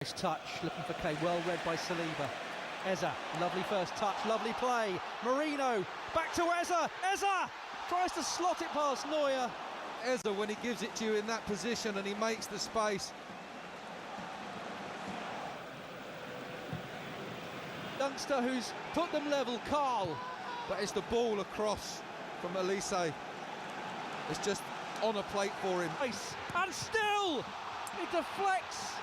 Nice touch, looking for Kay, well read by Saliba. Eza, lovely first touch, lovely play. Marino, back to Eza. Eza tries to slot it past Neuer. Eza, when he gives it to you in that position and he makes the space. Youngster who's put them level, Carl. But it's the ball across from Olise. It's just on a plate for him. Nice. And still, it deflects.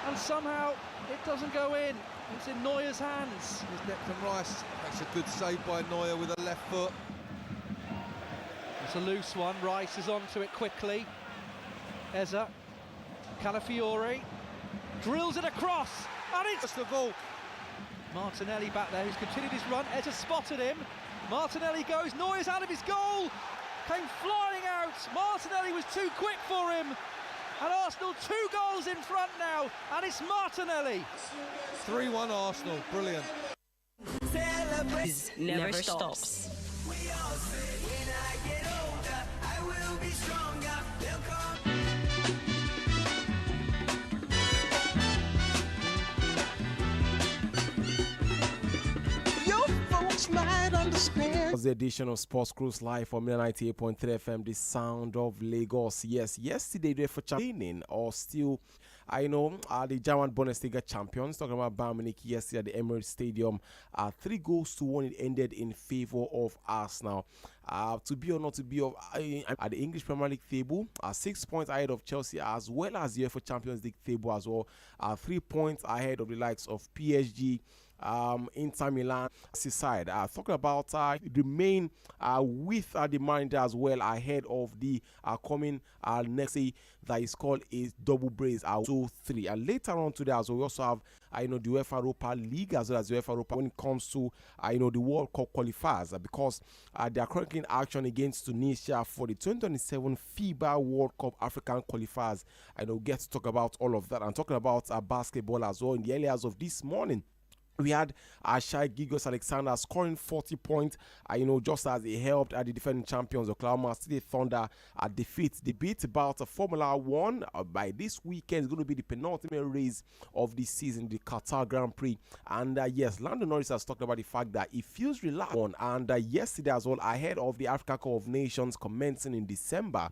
And somehow it doesn't go in. It's in Neuer's hands. Here's Declan Rice. Makes a good save by Neuer with a left foot. It's a loose one. Rice is onto it quickly. Eza. Calafiori. Drills it across. And it's the ball. Martinelli back there, who's continued his run. Eza spotted him. Martinelli goes. Neuer's out of his goal. Came flying out. Martinelli was too quick for him. And Arsenal 2 goals in front now, and it's Martinelli. 3-1 Arsenal, brilliant. Never stops. We all say when I get older, I will be stronger. They'll call might understand. The edition of Sports Cruise Live on 98.3 FM, the sound of Lagos. Yes, yesterday they for training or still, I know, the German Bundesliga champions, talking about Bayern Munich yesterday at the Emirates Stadium. 3-1, it ended in favor of Arsenal. To be or not to be at the English Premier League table, 6 points ahead of Chelsea, as well as the UEFA Champions League table as well. 3 points ahead of the likes of PSG, Inter Milan side. Talking about the main with the manager as well ahead of the coming next day that is called a double brace 2-3. And later on today as well, we also have the UEFA Europa League as well as the UEFA Europa when it comes to the World Cup qualifiers, because they are currently in action against Tunisia for the 2027 FIBA World Cup African qualifiers. I know get to talk about all of that and talking about basketball as well. In the early hours of this morning, we had Shai Alexander scoring 40 points, just as he helped the defending champions Oklahoma City Thunder defeat the beat about Formula 1 by this weekend. It's going to be the penultimate race of this season, the Qatar Grand Prix. And yes, Lando Norris has talked about the fact that he feels relaxed on. And yesterday as well, ahead of the Africa Cup of Nations commencing in December,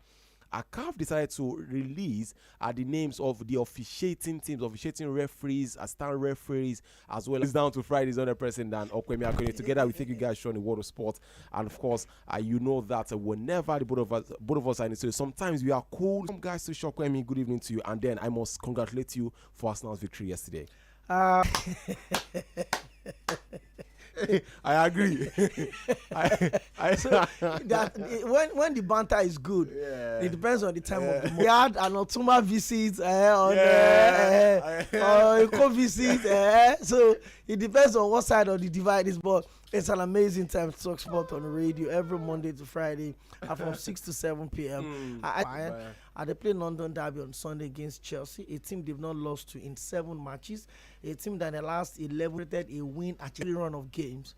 CAF decided to release the names of the officiating teams, officiating referees, stand referees, as well as down to Friday's other person than ᴑᴏᴜ. Together, we take you guys through the world of sport. And of course, you know that whenever the both of us are in the studio, sometimes we are cool. Some guys to ᴑᴏᴜ, good evening to you. And then I must congratulate you for Arsenal's victory yesterday. I agree. When the banter is good, it depends on the time of the month. We had an Otuma visit or a co-visit, so it depends on what side of the divide is. But it's an amazing time to talk sport on the radio every Monday to Friday from 6 to 7 p.m. They play London Derby on Sunday against Chelsea, a team they've not lost to in 7 matches, a team that in the last 11 rated a win at a run of games,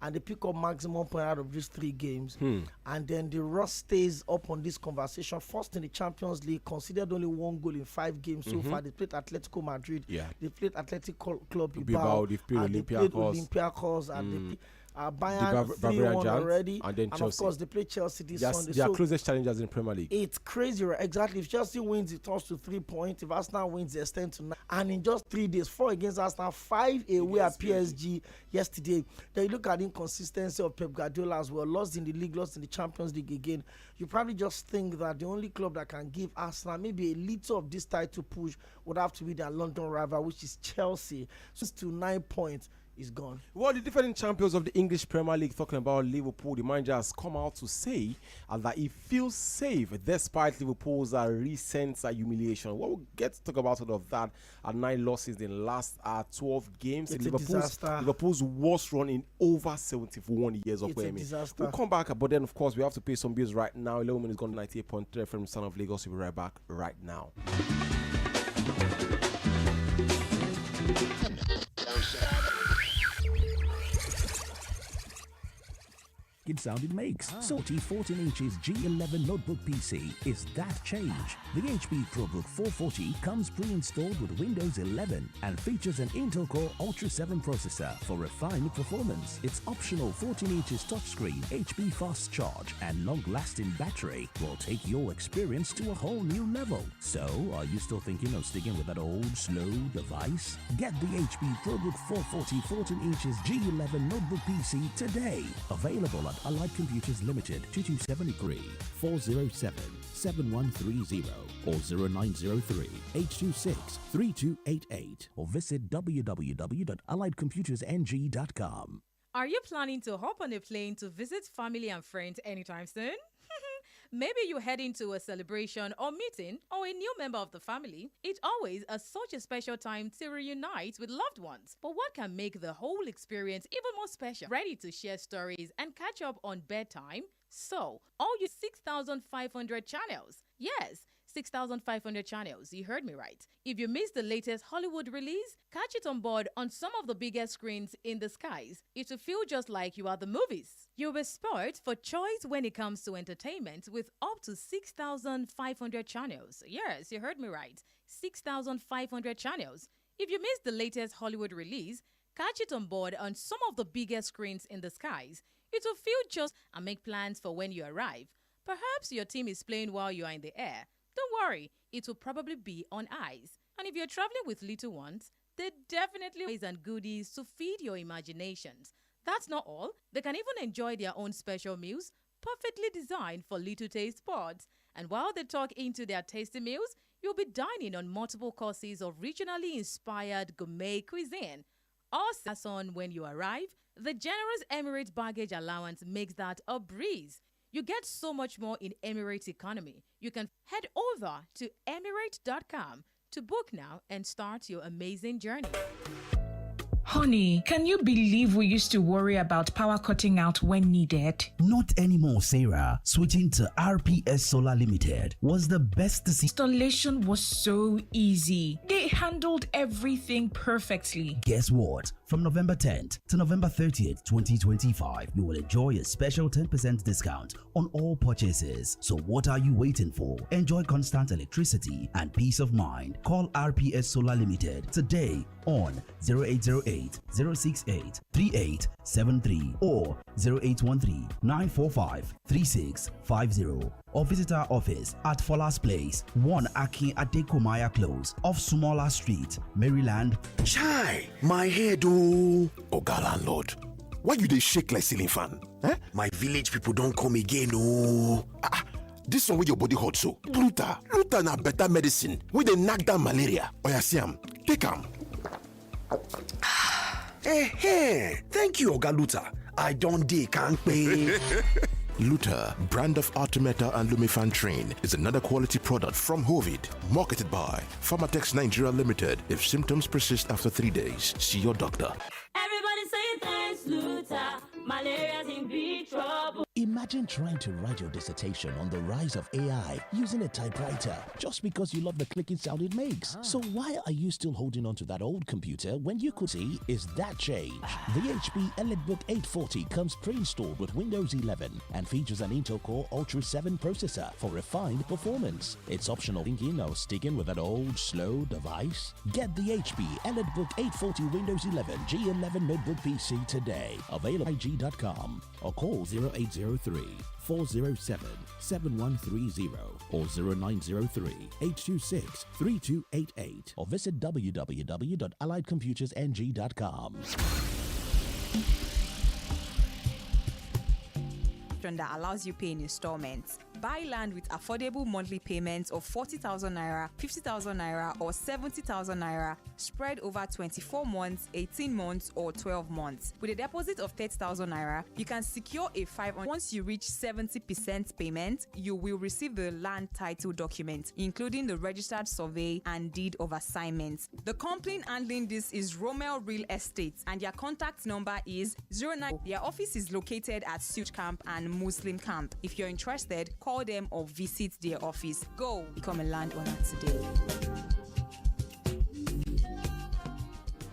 and they pick up maximum point out of these 3 games. And then the Ross stays up on this conversation. First in the Champions League, considered only 1 goal in 5 games so far. They played Atletico Madrid, they played Athletic Club Bilbao, they played Olympiacos, and they Bayern 3-1 already, and then Chelsea. Of course they play Chelsea this Sunday. They are closest challengers in Premier League. It's crazy, right? Exactly. If Chelsea wins, it turns to 3 points. If Arsenal wins, they extend to 9. And in just 3 days, 4 against Arsenal, 5 away at PSG yesterday. Then you look at the inconsistency of Pep Guardiola as well. Lost in the league, lost in the Champions League again. You probably just think that the only club that can give Arsenal maybe a little of this title push would have to be their London rival, which is Chelsea. So it's to 9 points. Is gone. Well, the defending champions of the English Premier League, talking about Liverpool, the manager has come out to say that he feels safe despite Liverpool's recent humiliation. Well, we'll get to talk about all of that. 9 losses in the last 12 games. It's Liverpool's worst run in over 71 years of playing. We'll come back, but then of course we have to pay some bills right now. 11 minutes gone, 98.3 FM, Sound of Lagos. We'll be right back right now. It clicking sound it makes. So the 14-inches G11 notebook PC is that change. The HP ProBook 440 comes pre-installed with Windows 11 and features an Intel Core Ultra 7 processor for refined performance. Its optional 14-inches touchscreen, HP fast charge, and long-lasting battery will take your experience to a whole new level. So, are you still thinking of sticking with that old, slow device? Get the HP ProBook 440 14-inches G11 notebook PC today. Available at Aḻģ Computers Limited, 2273-407-7130 or 0903-826-3288 or visit www.alliedcomputersng.com. Are you planning to hop on a plane to visit family and friends anytime soon? Maybe you're heading to a celebration or meeting or a new member of the family. It's always such a special time to reunite with loved ones. But what can make the whole experience even more special? Ready to share stories and catch up on bedtime? So, all you 6,500 channels. Yes, 6,500 channels. You heard me right. If you missed the latest Hollywood release, catch it on board on some of the biggest screens in the skies. It will feel just like you are the movies. You'll be spoiled for choice when it comes to entertainment with up to 6,500 channels. Yes, you heard me right. 6,500 channels. If you missed the latest Hollywood release, catch it on board on some of the biggest screens in the skies. It will feel just and make plans for when you arrive. Perhaps your team is playing while you are in the air. Don't worry, it will probably be on ice. And if you're traveling with little ones, there definitely ways and goodies to feed your imaginations. That's not all. They can even enjoy their own special meals, perfectly designed for little taste buds. And while they talk into their tasty meals, you'll be dining on multiple courses of regionally inspired gourmet cuisine. Also, when you arrive, the generous Emirates baggage allowance makes that a breeze. You get so much more in Emirates economy. You can head over to Emirates.com to book now and start your amazing journey. Honey, can you believe we used to worry about power cutting out when needed? Not anymore, Sarah. Switching to RPS Solar Limited was the best decision. Installation was so easy. They handled everything perfectly. Guess what? From November 10th to November 30th, 2025, you will enjoy a special 10% discount on all purchases. So what are you waiting for? Enjoy constant electricity and peace of mind. Call RPS Solar Limited today on 0808-068-3873 or 0813-945-3650 or visit our office at Fola's Place, 1 Akin Adekomaya Close off Sumola Street, Maryland. Chai, my head oh. Oga landlord, why you dey shake like ceiling fan? Eh? My village people don't come again oh. This one with your body hot so. Luta na better medicine. We dey knock down malaria. Oya see am, take am. Hey, thank you Oga Luta. I don't dey kampe. Luta, brand of Artemata and Lumefantrine, is another quality product from Hovid, marketed by Pharmatex Nigeria Limited. If symptoms persist after 3 days, see your doctor. Everybody say thanks, Luta. Malaria's in big trouble. Imagine trying to write your dissertation on the rise of AI using a typewriter just because you love the clicking sound it makes. So why are you still holding on to that old computer when you could see is that change? The HP EliteBook 840 comes pre-installed with Windows 11 and features an Intel Core Ultra 7 processor for refined performance. It's optional thinking or sticking with that old slow device. Get the HP EliteBook 840 Windows 11 G11 notebook PC today. Available at IG.com or call 0803-407-7130 or 0903-826-3288 or visit www.alliedcomputersng.com. That allows you pay in installments. Buy land with affordable monthly payments of 40,000 naira, 50,000 naira, or 70,000 naira spread over 24 months, 18 months, or 12 months. With a deposit of 30,000 naira, you can secure a 500. Once you reach 70% payment, you will receive the land title document, including the registered survey and deed of assignment. The company handling this is Rommel Real Estate, and their contact number is 09. Their office is located at Suit Camp and Muslim Camp. If you're interested, call them or visit their office. Go become a landowner today.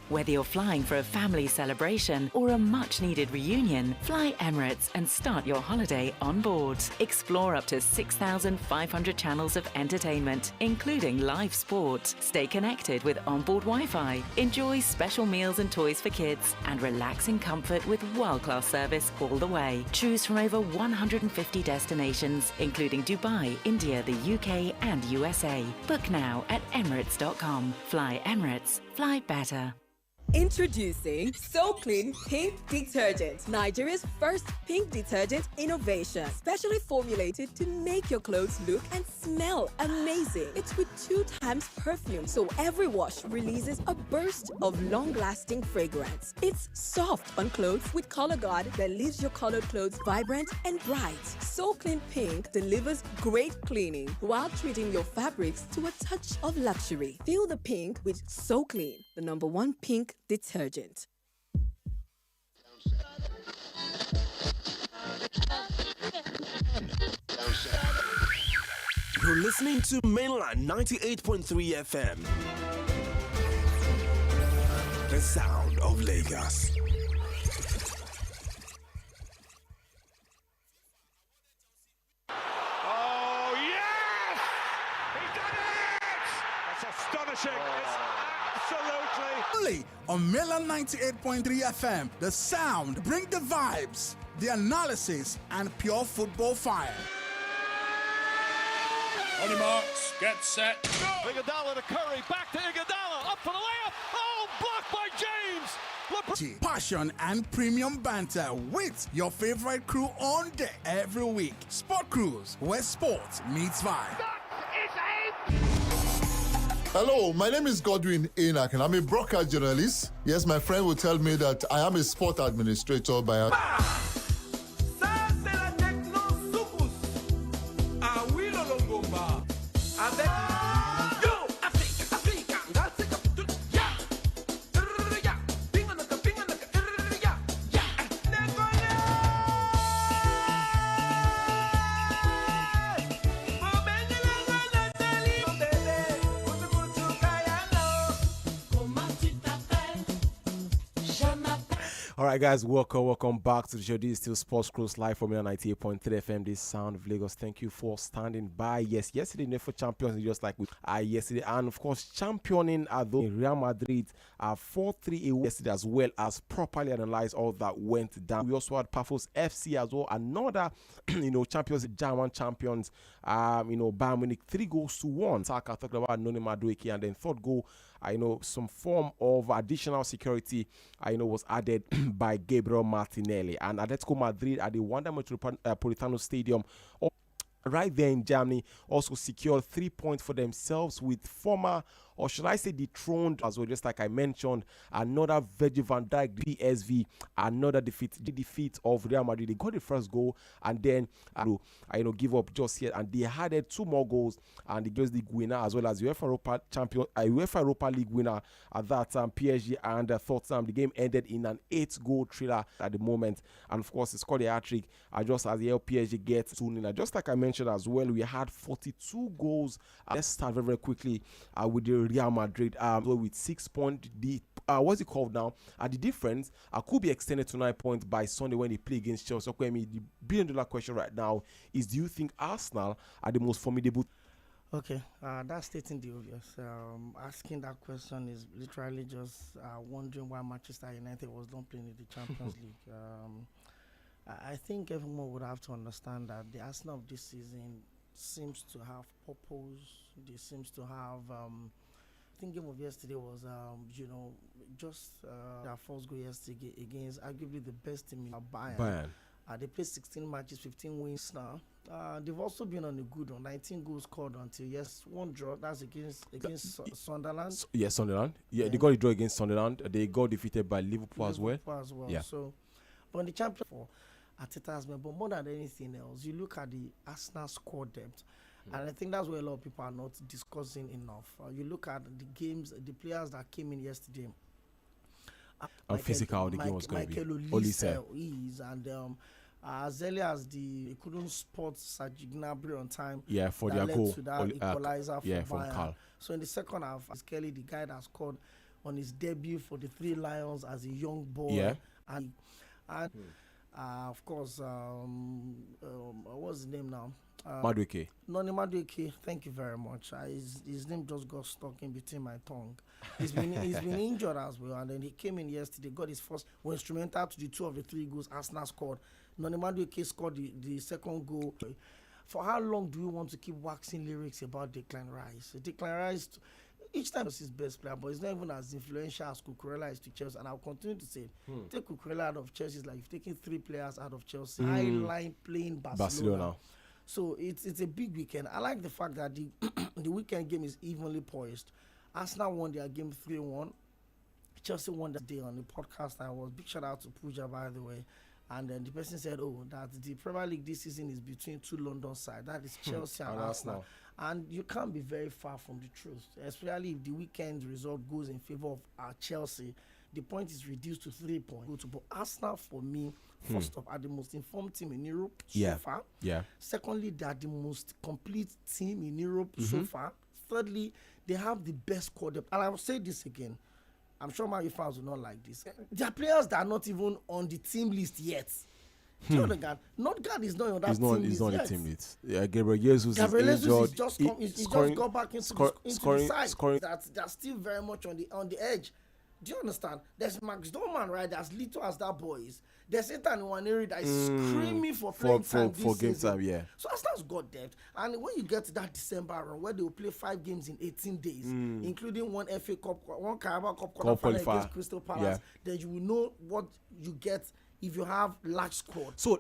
Whether you're flying for a family celebration or a much-needed reunion, fly Emirates and start your holiday on board. Explore up to 6,500 channels of entertainment, including live sport. Stay connected with onboard Wi-Fi. Enjoy special meals and toys for kids and relax in comfort with world-class service all the way. Choose from over 150 destinations, including Dubai, India, the UK and USA. Book now at emirates.com. Fly Emirates. Fly better. Introducing Clean Pink Detergent, Nigeria's first pink detergent innovation, specially formulated to make your clothes look and smell amazing. It's with 2 times perfume, so every wash releases a burst of long-lasting fragrance. It's soft on clothes with color guard that leaves your colored clothes vibrant and bright. Clean Pink delivers great cleaning while treating your fabrics to a touch of luxury. Feel the pink with Clean, the #1 pink detergent. You're listening to Mainland 98.3 FM. The sound of Lagos. Oh, yes! He's done it! That's astonishing. It's absolutely... Only on Mainland 98.3 FM, the sound, bring the vibes, the analysis, and pure football fire. On your marks, get set, go! Iguodala to Curry, back to Iguodala, up for the layup. Oh, blocked by James. Passion and premium banter with your favorite crew on deck every week. Sport Cruise, where sports meets vibe. Hello, my name is Godwin Enoch and I'm a broadcast journalist. Yes, my friend will tell me that I am a sport administrator by Alright guys, welcome back to the show. This is still Sports Cruise live from 98.3 FM, this sound of Lagos. Thank you for standing by. Yes, yesterday UEFA Champions, just like with yesterday, and of course championing the Real Madrid 4-3 yesterday, as well as properly analyze all that went down. We also had Pafos FC as well, another champions, German champions, Bayern Munich 3-1. Saka talked about Noni Madueke, and then third goal, some form of additional security, was added by Gabriel Martinelli. And Atletico Madrid at the Wanda Metropolitano Stadium, right there in Germany, also secured 3 points for themselves with former, or should I say dethroned as well, just like I mentioned, another Virgil van Dijk PSV, another defeat of Real Madrid. They got the first goal and then give up just yet, and they added 2 more goals, and the Girls League winner as well as UEFA Europa League winner at that time, PSG, and third time the game ended in an 8-goal thriller at the moment, and of course it scored a hat-trick just as the PSG gets 2-0. Just like I mentioned as well, we had 42 goals. Let's start very, very quickly with the Real Madrid with 6 points. What's it called now? The difference could be extended to 9 points by Sunday when they play against Chelsea. So, the billion-dollar question right now is: do you think Arsenal are the most formidable? Okay, that's stating the obvious. Asking that question is literally just wondering why Manchester United was not playing in the Champions League. I think everyone would have to understand that the Arsenal of this season seems to have purpose. They seems to have. I think game of yesterday was, just their first goal yesterday against arguably the best team in Bayern. They played 16 matches, 15 wins now. They've also been on a good one, 19 goals scored until one draw. That's against Sunderland. Yes, Sunderland. Yeah, they got a draw against Sunderland. They got defeated by Liverpool as well. Yeah. So, but in the champion for Arteta has been, but more than anything else, you look at the Arsenal squad depth. And I think that's where a lot of people are not discussing enough. You look at the games, the players that came in yesterday. And physical, the game was going to be. And as early as they couldn't spot Serge Gnabry on time. Yeah, for their goal. To that equalizer from Bayern. Carl. So in the second half, as Kelly, the guy that scored, on his debut for the Three Lions as a young boy. Yeah. And of course, what's his name now? Madueke. Noni Madueke, thank you very much. His name just got stuck in between my tongue. He's been injured as well, and then he came in yesterday, got his first, was instrumental to the 2 of the 3 goals Arsenal scored. Noni Madueke scored the second goal. For how long do we want to keep waxing lyrics about Declan Rice? Declan Rice, each time he's his best player, but he's not even as influential as Cucurella is to Chelsea. And I'll continue to say, take Cucurella out of Chelsea, it's like you've taken 3 players out of Chelsea. High line playing Barcelona. So it's a big weekend. I like the fact that the weekend game is evenly poised. Arsenal won their game 3-1. Chelsea won that day on the podcast. I was big shout out to Pooja, by the way. And then the person said, that the Premier League this season is between 2 London sides. That is Chelsea and Arsenal. And you can't be very far from the truth, especially if the weekend result goes in favor of Chelsea. The point is reduced to 3 points. But Arsenal, for me, first off, are the most informed team in Europe so far. Yeah. Secondly, they are the most complete team in Europe so far. Thirdly, they have the best squad. And I will say this again. I'm sure my fans will not like this. There are players that are not even on the team list yet. Notgard is not on that team list. He's not on the team list. Yeah, Gabriel Jesus is injured. Just got back into the side. That's still very much on the edge. Do you understand? There's Max Dorman, right? As little as that boy is. There's Ethan Nwaneri that is screaming for playing time this game season. Time, yeah. So Arsenal's got depth. And when you get to that December run where they will play 5 games in 18 days, including one FA Cup, one Carabao Cup qualifier against Crystal Palace, then you will know what you get if you have large squad. So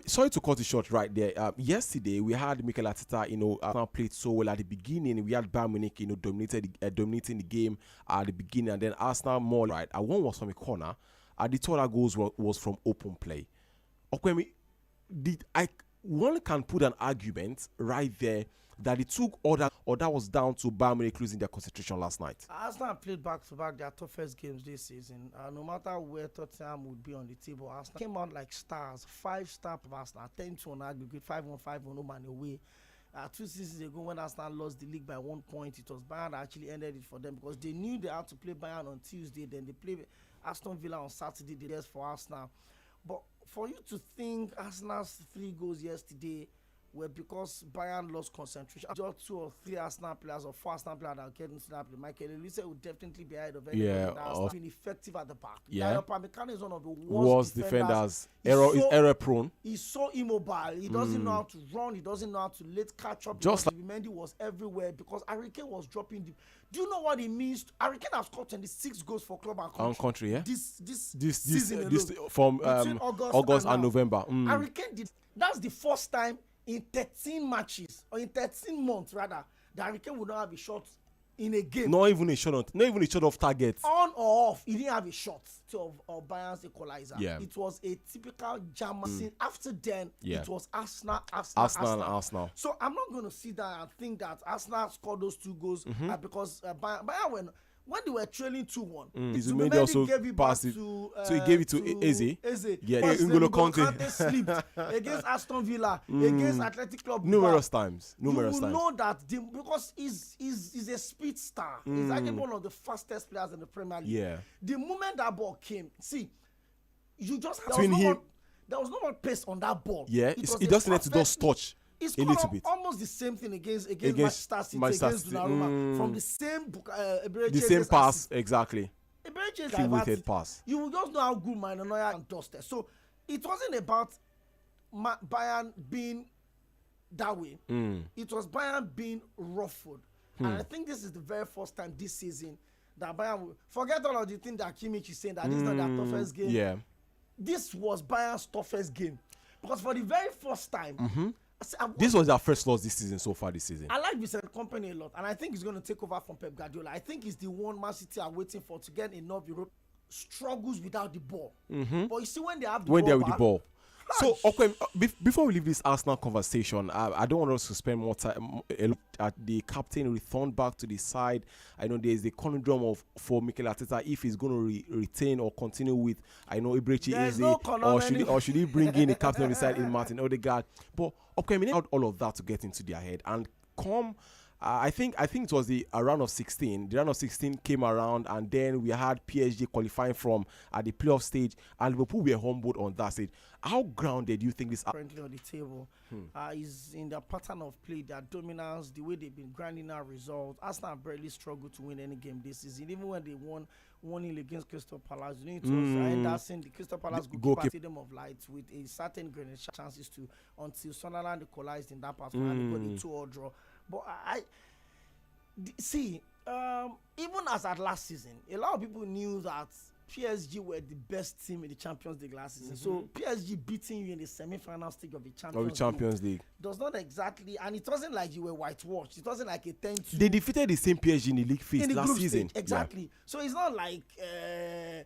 sorry to cut it short right there. Yesterday we had Mikel Arteta, Arsenal played so well at the beginning. We had Bayern Munich, dominating the game at the beginning, and then Arsenal more right. And one was from a corner. The 2 other goals was from open play. One can put an argument right there that it took or that was down to Bayern Munich losing their concentration last night. Arsenal played back-to-back their toughest games this season. No matter where Tottenham would be on the table, Arsenal came out like stars. 5-star of Arsenal, 10-2 on aggregate, 5-1, 5-1 home and away. 2 seasons ago when Arsenal lost the league by 1 point, it was Bayern that actually ended it for them because they knew they had to play Bayern on Tuesday. Then they played Aston Villa on Saturday. The rest for Arsenal. But for you to think Arsenal's 3 goals yesterday were because Bayern lost concentration, just 2 or 3 Arsenal players or 4 Arsenal players that will get into that play. Michael Olise would definitely be ahead of everybody. That's been effective at the back. Upamecano is one of the worst defenders. Error prone. He's so immobile. He doesn't know how to run. He doesn't know how to let catch up. Just like Mendy was everywhere because Aryken was dropping deep. Do you know what it means? Aryken has scored 26 goals for club and country. This season from August and November. Aryken did. That's the first time in 13 matches, or in 13 months rather, the Aryken would not have a shot in a game. Not even a shot off target. On or off, he didn't have a shot of Bayern's equalizer. Yeah. It was a typical German. After then, it was Arsenal. So I'm not going to sit down and think that Arsenal scored those 2 goals because Bayern when they were trailing 2-1, Zubimendi also passed it. So he gave it to Eze. Yeah, N'Golo Kante slipped against Aston Villa, against Athletic Club. Numerous times. You will know that because he's a speed star. He's actually one of the fastest players in the Premier League. Yeah. The moment that ball came, you just there was no more pace on that ball. Yeah, he just needed to just touch. It's a little bit. Almost the same thing against Manchester City, against Donnarumma, from the same pass, exactly. With pass. You will just know how good Maino Neuer and dusted. So it wasn't about Bayern being that way. It was Bayern being ruffled. And I think this is the very first time this season that Bayern will forget all of the things that Kimmich is saying that this is not their toughest game. Yeah. This was Bayern's toughest game. Because for the very first time, this was our first loss this season so far this season. I like Vincent Kompany a lot, and I think he's going to take over from Pep Guardiola. I think he's the one Man City are waiting for to get enough Europe. Struggles without the ball. But you see when they have the ball. So, before we leave this Arsenal conversation, I don't want us to spend more time at the captain returned back to the side. I know there's the conundrum for Mikel Arteta if he's going to retain or continue with, Eberechi Eze, or should he bring in the captain of the side in Martin Odegaard. But, all of that to get into their head. And come I think it was the round of 16. The round of 16 came around, and then we had PSG qualifying from at the playoff stage, and Liverpool were humbled on that stage. How grounded do you think this? Currently on the table, is in their pattern of play, their dominance, the way they've been grinding out results. Arsenal barely struggled to win any game this season, even when they won 1-0 against Crystal Palace. You know, it was Henderson, the Crystal Palace goalkeeper, Stadium of Light, with a certain great chances to, until Sunderland equalized in that part, and they got a 2-2 draw. But see, even as at last season, a lot of people knew that PSG were the best team in the Champions League last season. So PSG beating you in the semi-final stage of the Champions League does not exactly, and it wasn't like you were whitewashed. It wasn't like a 10-2. They defeated the same PSG in the league phase last season. Exactly. Yeah. So it's not like they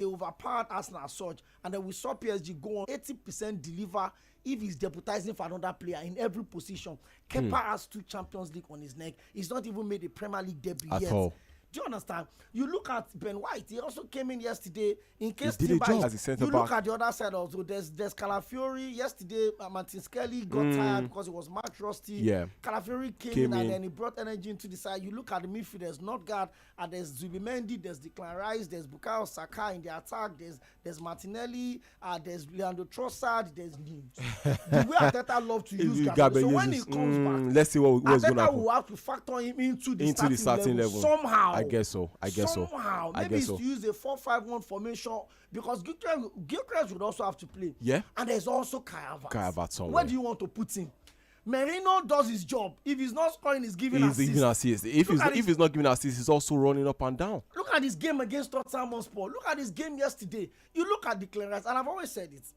overpowered Arsenal as such, and then we saw PSG go on 80% deliver. If he's deputizing for another player in every position, Kepa has 2 Champions League on his neck. He's not even made a Premier League debut yet. All. Do you understand? You look at Ben White. He also came in yesterday in case he did a job as a center back. Look at the other side also. There's Calafiori. Yesterday, Martin Skelly got tired because he was match rusty. Yeah. Calafiori came in and then he brought energy into the side. You look at the midfield. There's Notgard, and there's Zubimendi, there's Declan Rice, there's Bukayo Saka in the attack. There's Martinelli. There's Leandro Trossard. There's Nimes. The way Arteta love to use Gabriel. So when he comes back, let's see what's going to happen. Arteta will have to factor him into the starting level somehow. I guess so. Somehow. Maybe it's to use a 4-5-1 formation, because Gyökeres would also have to play. Yeah. And there's also Kai Havertz somewhere. Where do you want to put him? Merino does his job. If he's not scoring, he's giving assists. If he's not giving assists, he's also running up and down. Look at his game against Tottenham Hotspur. Look at his game yesterday. You look at the clearance, and I've always said it.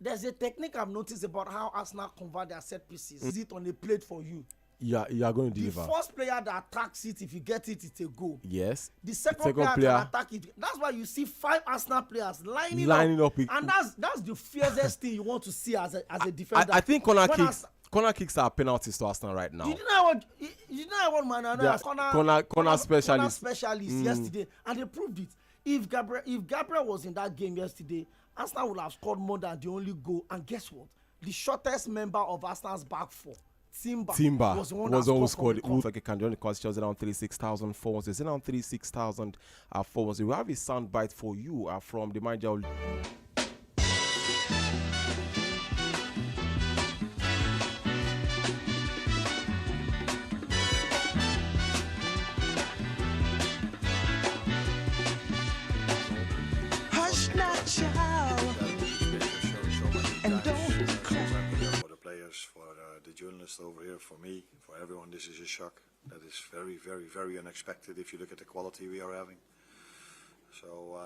There's a technique I've noticed about how Arsenal convert their set pieces. Is it on a plate for you? Yeah, you are going to deliver. The first player that attacks it, if you get it, it's a goal. Yes. The second player can attack it. That's why you see 5 Arsenal players lining up. And that's the fiercest thing you want to see as a defender. I think corner kicks are penalties to Arsenal right now. You know what man? Corner specialist yesterday, and they proved it. If Gabriel was in that game yesterday, Arsenal would have scored more than the only goal. And guess what? The shortest member of Arsenal's back four, Timber was the one that scored. Like you can join the questions around 36,000 forwards. It's around 36,000 forwards. We have a sound bite for you from the manager. Hush not, child, and don't cry. For the players, for the journalists over here, for me, for everyone, this is a shock. That is very, very, very unexpected if you look at the quality we are having. So,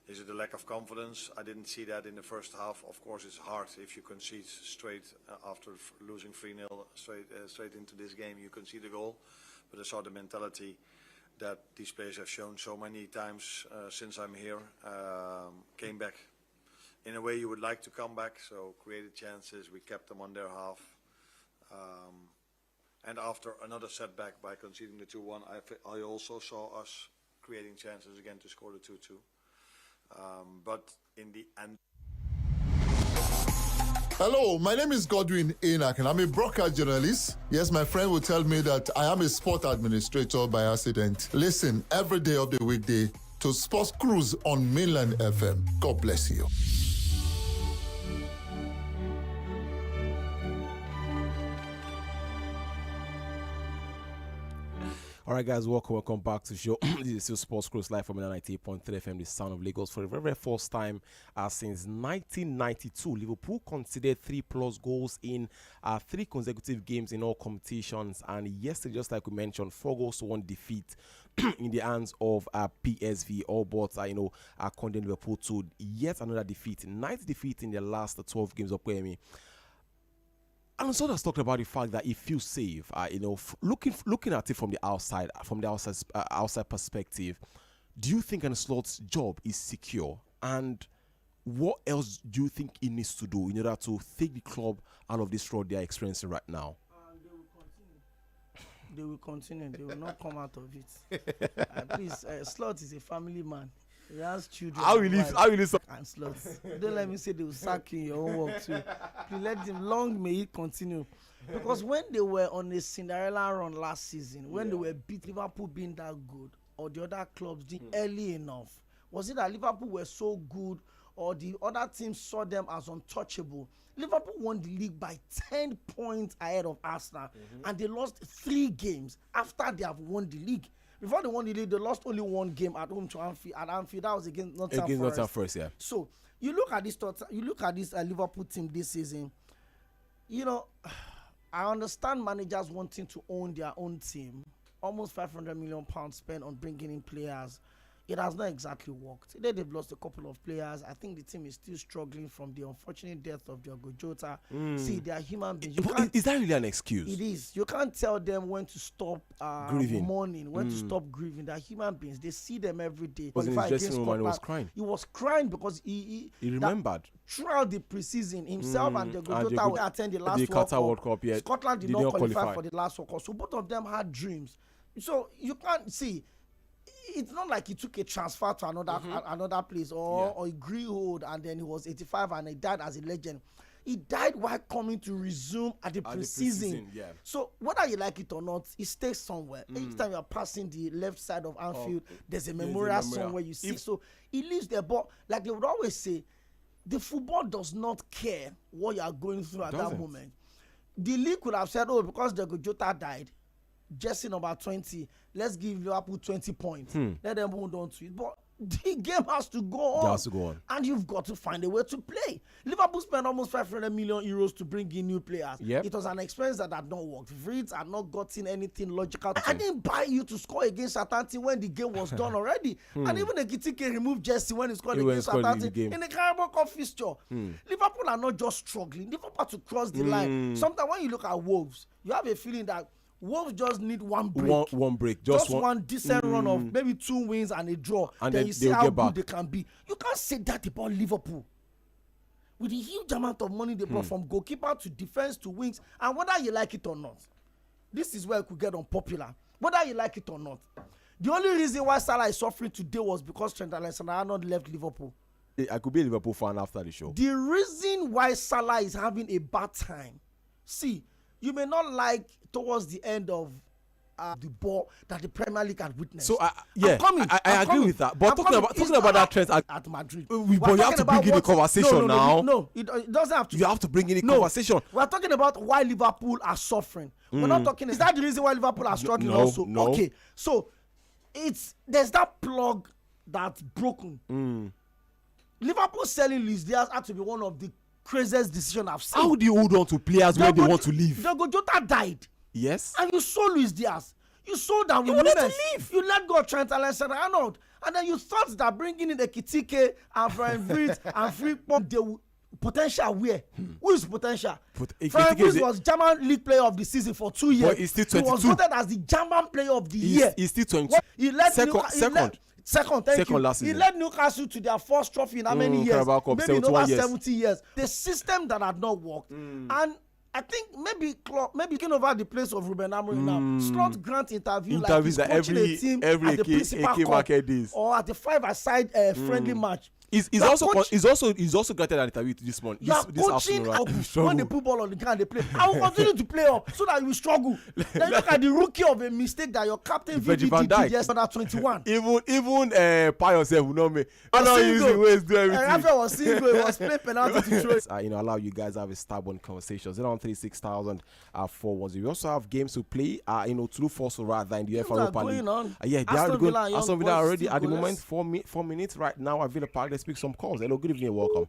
is it a lack of confidence? I didn't see that in the first half. Of course, it's hard if you concede straight after losing 3-0 straight into this game. You concede the goal, but I saw the mentality that these players have shown so many times since I'm here. Came back in a way you would like to come back, so created chances. We kept them on their half. And after another setback by conceding the 2-1, I also saw us creating chances again to score the 2-2. But in the end... Hello, my name is Cʀᴜɪ紛 and I'm a broadcast journalist. Yes, my friend will tell me that I am a sport administrator by accident. Listen every day of the weekday to Sports Cruise on Mainland FM. God bless you. All right, guys, welcome back to the show. This is still Sports Cruise live from 98.3 FM, the sound of Lagos. For the very, very first time since 1992, Liverpool conceded 3+ goals in 3 consecutive games in all competitions. And yesterday, just like we mentioned, 4-1 defeat in the hands of PSV. All but condemned Liverpool to yet another defeat, 9th defeat in their last 12 games of playing. And so that's talked about the fact that he feels safe. Looking at it from the outside perspective, do you think Slot's job is secure? And what else do you think he needs to do in order to take the club out of this road they are experiencing right now? They will continue. They will not come out of it. Please, Slot is a family man. He has children. How will he and slots. Don't let me say they will sack you in your own work too. Please let him long may he continue. Because when they were on a Cinderella run last season, when they were beat Liverpool being that good, or the other clubs did early enough, was it that Liverpool were so good, or the other teams saw them as untouchable? Liverpool won the league by 10 points ahead of Arsenal, and they lost 3 games after they have won the league. Before they won the league, they lost only 1 game at home to Anfield. At Anfield, that was against Nottingham Forest. Yeah. So you look at this Liverpool team this season. You know, I understand managers wanting to own their own team. Almost £500 million spent on bringing in players. It has not exactly worked. They've lost a couple of players. I think the team is still struggling from the unfortunate death of Diogo Jota. See, they are human beings. Is that really an excuse? It is. You can't tell them when to stop mourning, when to stop grieving. They are human beings. They see them every day. Because in his dressing room, he was crying. He was crying because he remembered. Throughout the preseason, himself and Diogo Jota will attend the last World Cup. Yeah. Scotland did not qualify for the last World Cup. So both of them had dreams. So you can't see. It's not like he took a transfer to another place or he grew old and then he was 85 and he died as a legend. He died while coming to resume at the preseason. So whether you like it or not, he stays somewhere. Each time you are passing the left side of Anfield, there's a memorial somewhere you see. So he lives there. But like they would always say, the football does not care what you are going through at that moment. The league could have said, oh, because Diogo Jota died, jersey number 20, let's give Liverpool 20 points. Let them hold on to it. But the game has to go on. It has to go on. And you've got to find a way to play. Liverpool spent almost 500 million euros to bring in new players. It was an expense that had not worked. Vrits had not gotten anything logical. I didn't buy you to score against Southampton when the game was done already. And even Ekitike removed Jesse when he scored against Southampton in the Carabao Cup fixture. Liverpool are not just struggling. Liverpool have to cross the line. Sometimes when you look at Wolves, you have a feeling that Wolves just need one break. One break. Just one decent run of maybe 2 wins and a draw. And then you see how good they can be. You can't say that about Liverpool. With the huge amount of money they brought from goalkeeper to defense to wings, and whether you like it or not, this is where it could get unpopular. Whether you like it or not. The only reason why Salah is suffering today was because Trent Alexander-Arnold left Liverpool. I could be a Liverpool fan after the show. The reason why Salah is having a bad time, see, you may not like towards the end of the ball that the Premier League had witnessed. So I agree with that. But talking about that trend at Madrid, but you have to bring in the conversation now. No, it doesn't have to. You have to bring in the conversation. We're talking about why Liverpool are suffering. We're not talking. Is that the reason why Liverpool are struggling? Also, okay. So there's that plug that's broken. Liverpool selling Luis Diaz had to be one of the craziest decisions I've seen. How do you hold on to players when they want to leave? Diogo Jota died. Yes. And you saw Luis Diaz. You saw that with winners. You let go of Trent Alexander-Arnold. And then you thought that bringing in Ekitike and Vrits and Frimpong, they will potential where? Who is potential? Vrits was German League Player of the Season for 2 years. But he's still 22. He was voted as the German Player of the Year. He's still 22. He led Second, thank you. Last season. He led Newcastle to their first trophy in how many years? Maybe in over 70 years. The system that had not worked. And I think maybe taking over the place of Ruben Amorim now. Slot Grant interviews like he's coaching a team at the principal cup or at the 5-a-side friendly match. He's also granted an interview this morning. You are coaching when they put ball on the ground, they play. I will continue to play up so that you struggle. Then look at the rookie of a mistake that your captain VVD did yesterday at 21. Even Pius will know me. I don't use the ways do everything. Rafael was single. He was playing penalty to throw. Allow you guys to have a stubborn conversation. 036,000 410. We also have games to play. To look for so rather in the UEFA Europa League. They are going. Aston Villa already at the moment. 4 minutes right now at Villa Park. Let's pick some calls. Hello, good evening, welcome.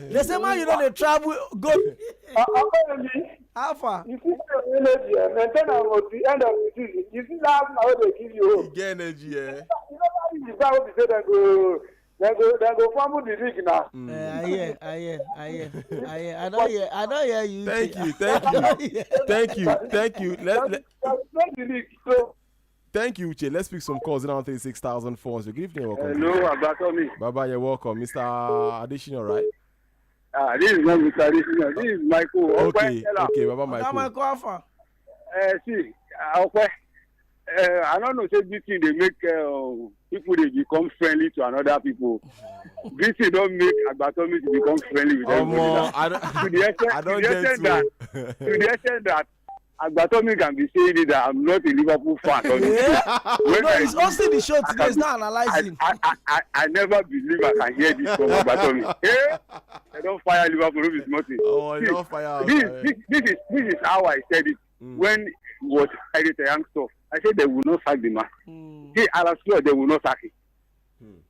They say, man, you know they travel. Go. How far? You see your energy, maintain at the end of the season. You see that how they give you hope. Get energy, You know that is they go fumble the league now. I don't hear you. Thank you. Thank you, Uche. Let's pick some calls. 36,000 Good evening, welcome. Hello, Abatomi. Bye-bye, you're welcome. Mr. Additional, right? This is not Mr. Additional. This is Michael. Okay, Baba Michael. Michael Alpha. See, I don't know, say this thing they make people they become friendly to another people. This thing don't make Agbatomi to become friendly with everybody. To the extent that Agbatomi can be saying that I'm not a Liverpool fan. He's hosting the show today. He's not analyzing. I never believe I can hear this from Agbatomi. I don't fire Liverpool. This is nothing. Don't fire. This is how I said it when it was Aile Young stuff. I said they will not sack the man. See, Alas, they will not sack him.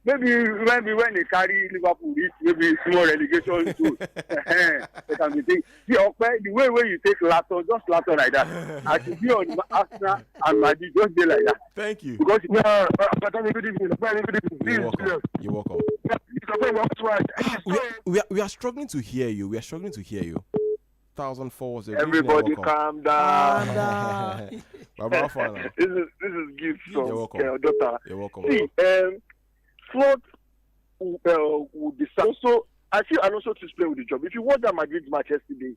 Maybe when they carry Liverpool, maybe small relegation too. They can be taking. See, the way you take Laton, just Laton like that. I should be on Arsenal and Madrid, just be like that. Thank you. Because You're welcome. We are struggling to hear you. 1,004. Everybody calm down. This is gift from your daughter. You're welcome. See, Flood would decide. So I feel Alonso to play with the job. If you watch that Madrid match yesterday,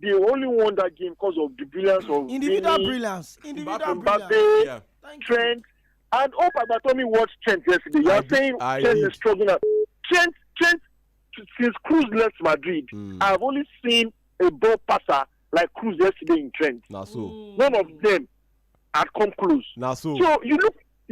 they only won that game because of the brilliance of individual brilliance. Mbappe, Trent, and all Agbatomi watched Trent yesterday. You are saying Trent is struggling. Trent, since Cruz left Madrid, I have only seen a ball passer like Cruz yesterday in Trent. None of them had come close. So you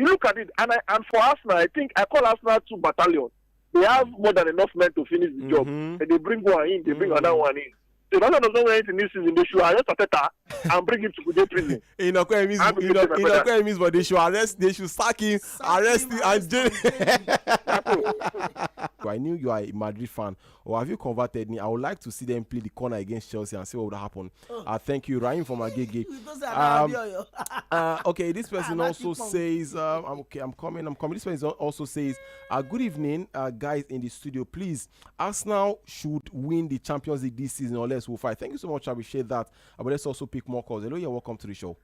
look at it, and for Arsenal, I think I call Arsenal 2 battalions. They have more than enough men to finish the job. And they bring one in, they bring another one in. So that's not going into this season. They should arrest Arteta and bring him to Kuje prison. ᴏᴜᴜ means but they should arrest, they should sack him, arrest him, and jail. I knew you are a Madrid fan, or have you converted me? I would like to see them play the corner against Chelsea and see what would happen. Thank you, Rahim from Agege. Okay, this person also says, I'm coming. This person also says, good evening, guys in the studio. Please, Arsenal should win the Champions League this season, or less we'll fight. Thank you so much. I appreciate that. But let's also pick more calls. Hello, you're welcome to the show.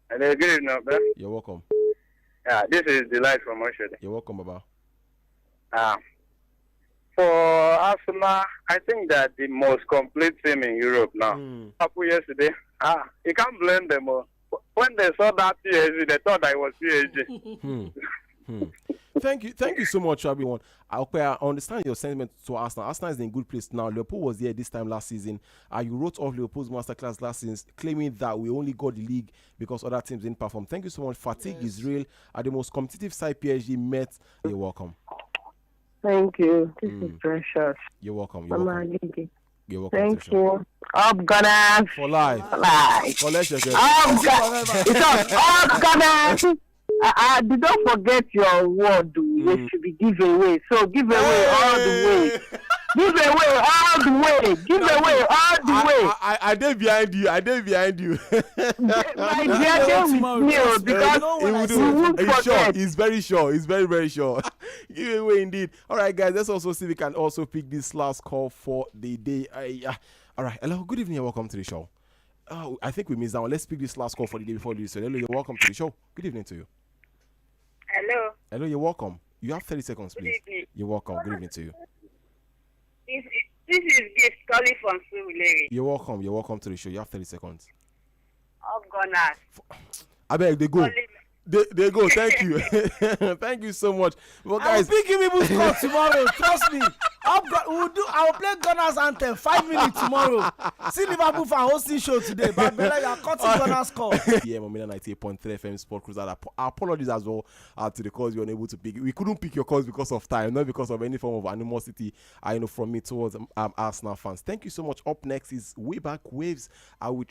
Hello, good evening, man. You're welcome. Yeah, this is Delight from Oshede. You're welcome, Baba. For Arsenal, I think that the most complete team in Europe now. Couple yesterday, you can't blame them. When they saw that PSG, they thought I was PSG. Thank you so much, everyone. I understand your sentiment to Arsenal. Arsenal is in a good place now. Liverpool was there this time last season. You wrote off Liverpool's masterclass last season, claiming that we only got the league because other teams didn't perform. Thank you so much. Fatigue is real. At the most competitive side PSG met. You're welcome. Thank you. This is precious. You're welcome. You're welcome. Thank you. Up Gunners. For life. It's up Gunners. Don't forget your word. It should be giveaway. So give away all the way. Give away all the way. Give away all the way. I did behind you. My dear, with me because you won't forget. He's very sure. He's very, very sure. Give away indeed. All right, guys. Let's also see. We can also pick this last call for the day. All right. Hello. Good evening. Welcome to the show. I think we missed that one. Let's pick this last call for the day before we do so. Hello. You're welcome to the show. Good evening to you. Hello. Hello. You're welcome. You have 30 seconds, please. Good evening. You're welcome. Good evening to you. This is Gift calling from Sᴘᴏʀᴛ. You're welcome. You're welcome to the show. You have 30 seconds. Up Gunners. I beg, they go. They go. Thank you. Thank you so much. Well, guys, I'll pick people score tomorrow. Trust me. I will play Gunners anthem 5 minutes tomorrow. See Liverpool for hosting show today. But Bella, you are cutting Gunners score. Yeah, Momina 98.3 FM Sport Cruise. Apologies as well to the calls you were unable to pick. We couldn't pick your calls because of time, not because of any form of animosity. From me towards Arsenal fans. Thank you so much. Up next is Way Back Waves. I will